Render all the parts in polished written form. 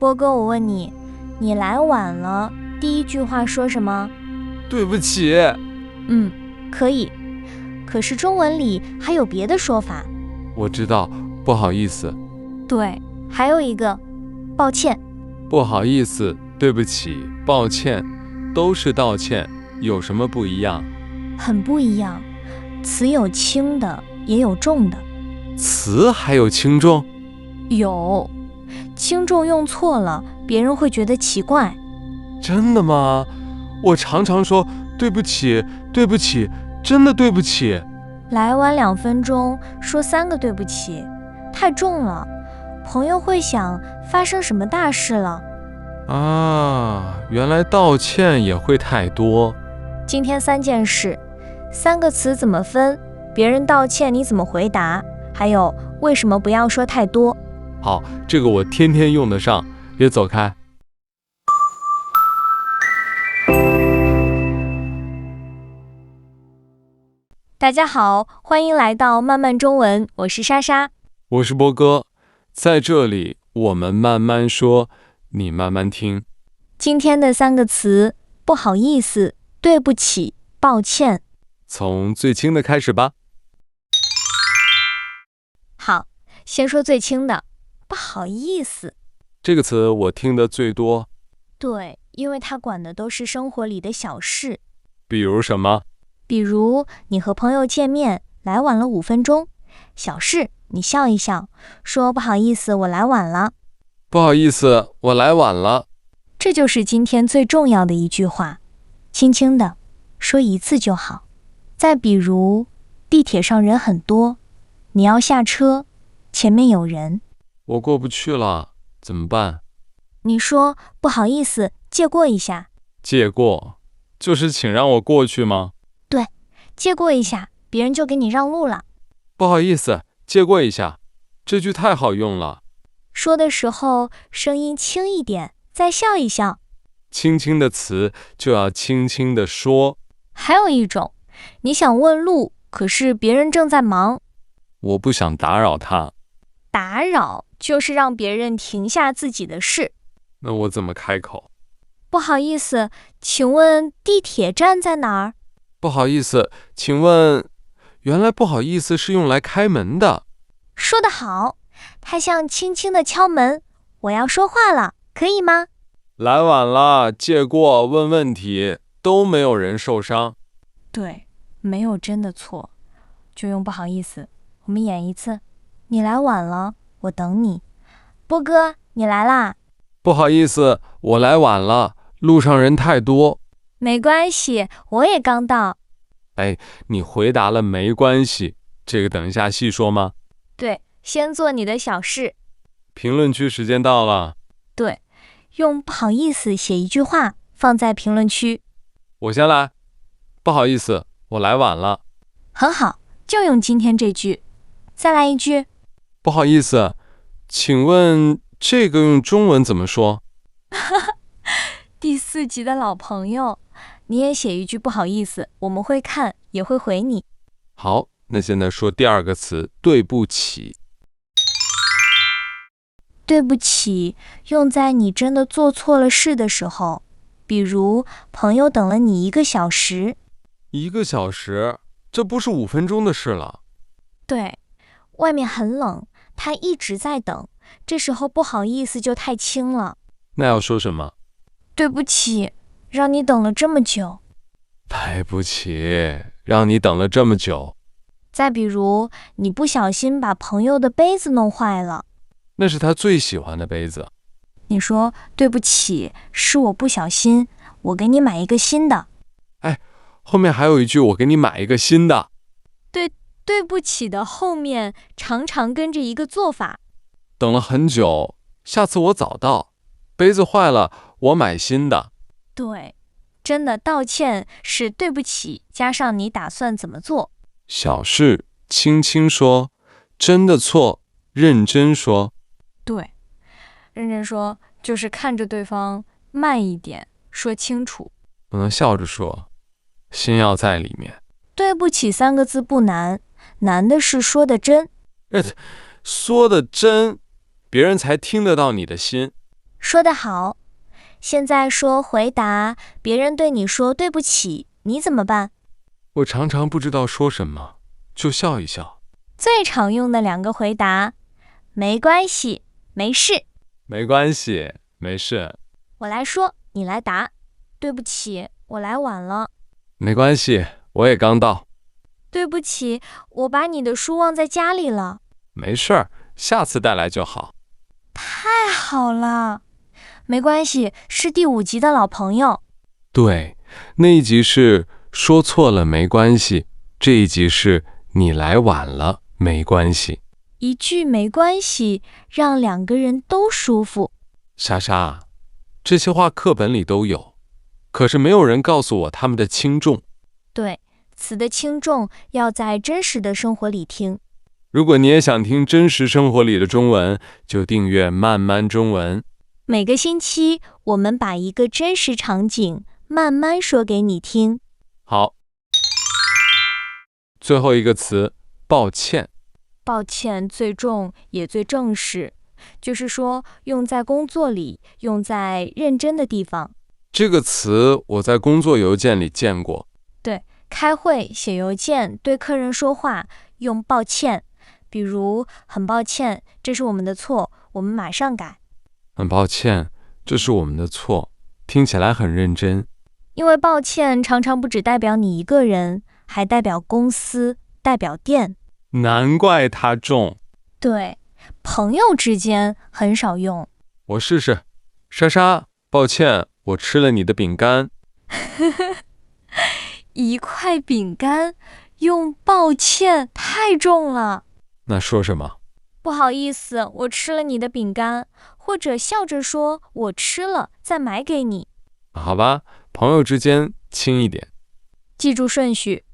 波哥，我问你，你来晚了，第一句话说什么？对不起。可以。可是中文里还有别的说法。我知道，不好意思。对，还有一个，抱歉。不好意思，对不起，抱歉，都是道歉，有什么不一样？很不一样，词有轻的，也有重的。词还有轻重？有，轻重用错了，别人会觉得奇怪。真的吗？我常常说对不起，对不起，真的对不起。来晚2分钟，说3个对不起，太重了。朋友会想发生什么大事了。啊，原来道歉也会太多。今天3件事，3个词怎么分？别人道歉你怎么回答？还有为什么不要说太多？好，这个我天天用得上。别走开。大家好，欢迎来到慢慢中文，我是莎莎。我是波哥，在这里我们慢慢说，你慢慢听。今天的3个词，不好意思、对不起、抱歉。从最轻的开始吧。好，先说最轻的，不好意思。这个词我听得最多。对，因为它管的都是生活里的小事。比如什么？比如你和朋友见面，来晚了5分钟，小事，你笑一笑，说不好意思，我来晚了。不好意思，我来晚了。这就是今天最重要的一句话，轻轻的，说一次就好。再比如，地铁上人很多，你要下车，前面有人，我过不去了，怎么办？你说不好意思，借过一下。借过，就是请让我过去吗？对，借过一下，别人就给你让路了。不好意思，借过一下，这句太好用了。说的时候声音轻一点，再笑一笑。轻轻的词就要轻轻的说。还有一种，你想问路，可是别人正在忙。我不想打扰他。打扰就是让别人停下自己的事。那我怎么开口？不好意思，请问地铁站在哪儿？不好意思，请问，原来不好意思是用来开门的。说得好，它像轻轻的敲门。我要说话了，可以吗？来晚了，借过，问问题，都没有人受伤。对，没有真的错，就用不好意思。我们演一次。你来晚了，我等你。波哥，你来啦。不好意思，我来晚了，路上人太多。没关系，我也刚到。哎，你回答了没关系，这个等一下细说吗？对，先做你的小事。评论区时间到了。对，用不好意思写一句话，放在评论区。我先来。不好意思，我来晚了。很好，就用今天这句。再来一句。不好意思，请问这个用中文怎么说？第4集的老朋友，你也写一句不好意思，我们会看，也会回你。好，那现在说第2个词，对不起。对不起，用在你真的做错了事的时候，比如朋友等了你1个小时。1个小时，这不是5分钟的事了。对，外面很冷，他一直在等，这时候不好意思就太轻了。那要说什么？对不起，让你等了这么久。对不起，让你等了这么久。再比如，你不小心把朋友的杯子弄坏了。那是他最喜欢的杯子。你说对不起，是我不小心，我给你买一个新的。哎，后面还有一句，我给你买一个新的。对不起的后面常常跟着一个做法。等了很久，下次我早到。杯子坏了，我买新的。对，真的道歉是对不起加上你打算怎么做。小事轻轻说，真的错认真说。对，认真说就是看着对方慢一点，说清楚。不能笑着说，心要在里面。对不起3个字不难，难的是说的真。说的真，别人才听得到你的心。说得好。现在说回答别人对你说对不起，你怎么办？我常常不知道说什么，就笑一笑。最常用的2个回答：没关系，没事。没关系，没事。我来说，你来答。对不起，我来晚了。没关系，我也刚到。对不起，我把你的书忘在家里了。没事儿，下次带来就好。太好了。没关系，是第5集的老朋友。对，那一集是说错了没关系，这一集是你来晚了没关系。一句没关系，让2个人都舒服。莎莎，这些话课本里都有，可是没有人告诉我它们的轻重。对，词的轻重要在真实的生活里听。如果你也想听真实生活里的中文，就订阅慢慢中文。每个星期，我们把一个真实场景慢慢说给你听。好，最后一个词，抱歉。抱歉最重也最正式，就是说用在工作里，用在认真的地方。这个词我在工作邮件里见过。对，开会、写邮件、对客人说话，用抱歉。比如，很抱歉，这是我们的错，我们马上改。很抱歉，这是我们的错，听起来很认真。因为抱歉常常不只代表你一个人，还代表公司，代表店。难怪它重。对，朋友之间很少用。我试试。莎莎，抱歉，我吃了你的饼干。一块饼干，用抱歉太重了。那说什么？不好意思，我吃了你的饼干，或者笑着说我吃了，再买给你。好吧，朋友之间轻一点。记住顺序：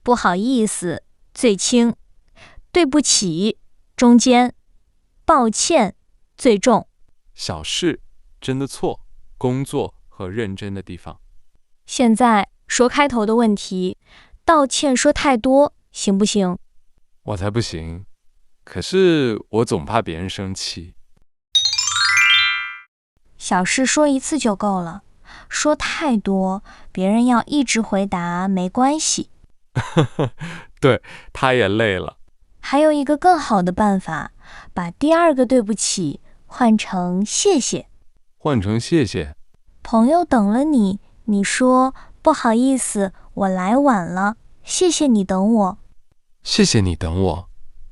不好意思最轻，对不起中间，抱歉最重。小事，真的错，工作和认真的地方。现在说开头的问题，道歉说太多行不行？我才不行，可是我总怕别人生气。小事说1次就够了，说太多，别人要一直回答没关系。对，他也累了。还有一个更好的办法，把第2个对不起换成谢谢。换成谢谢。朋友等了你，你说不好意思，我来晚了，谢谢你等我。谢谢你等我，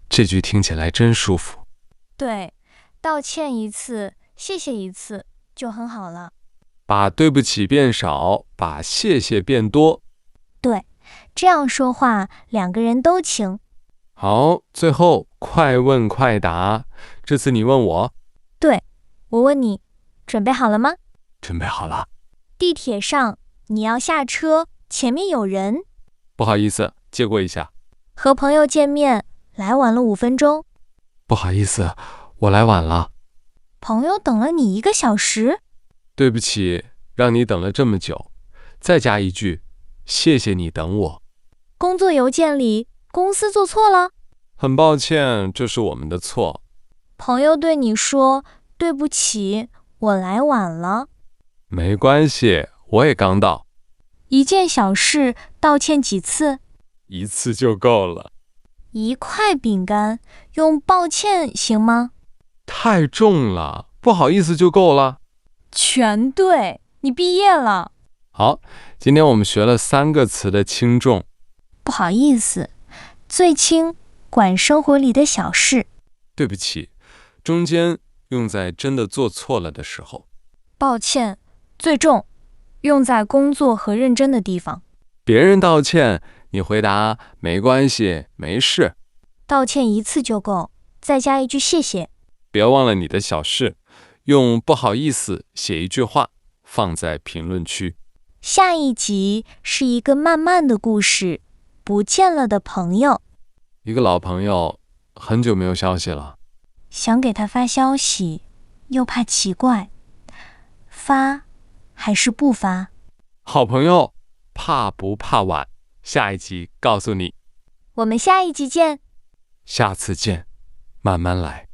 这句听起来真舒服。对，道歉1次，谢谢1次，就很好了。把对不起变少，把谢谢变多。对，这样说话2个人都轻。好，最后快问快答，这次你问我。对，我问你，准备好了吗？准备好了。地铁上，你要下车，前面有人。不好意思，借过一下。和朋友见面，来晚了5分钟。不好意思，我来晚了。朋友等了你1个小时。对不起，让你等了这么久。再加一句，谢谢你等我。工作邮件里，公司做错了。很抱歉，这是我们的错。朋友对你说，对不起，我来晚了。没关系，我也刚到。一件小事，道歉几次？1次就够了。一块饼干，用抱歉行吗？太重了，不好意思就够了。全对，你毕业了。好，今天我们学了3个词的轻重。不好意思，最轻，管生活里的小事。对不起，中间用在真的做错了的时候。抱歉，最重，用在工作和认真的地方。别人道歉，你回答没关系，没事。道歉1次就够，再加一句谢谢。别忘了你的小事，用不好意思写一句话，放在评论区。下一集是一个慢慢的故事，不见了的朋友。一个老朋友，很久没有消息了。想给他发消息，又怕奇怪，发还是不发？好朋友，怕不怕晚？下一集告诉你。我们下一集见。下次见，慢慢来。